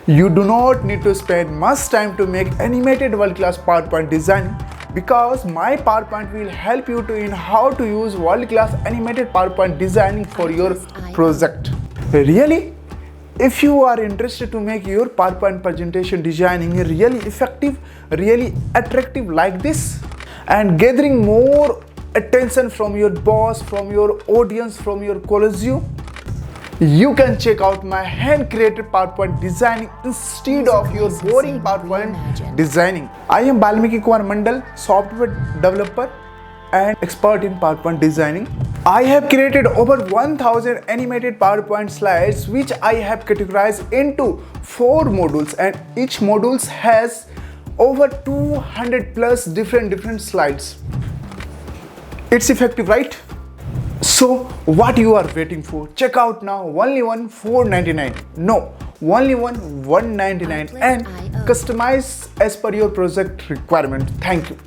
You do not need to spend much time to make animated world-class PowerPoint design because my PowerPoint will help you to in how to use world-class animated PowerPoint designing for your project. Really? If you are interested to make your PowerPoint presentation designing really effective, really attractive like this, and gathering more attention from your boss, from your audience, from your collegium, you can check out my hand-created PowerPoint designing instead of your boring PowerPoint designing. I am Balmiki Kumar Mandal, software developer and expert in PowerPoint designing. I have created over 1000 animated PowerPoint slides which I have categorized into 4 modules, and each module has over 200 plus different slides. It's effective, right? So what you are waiting for? Check out now. Only one $499. No, only one $199 and customize as per your project requirement. Thank you.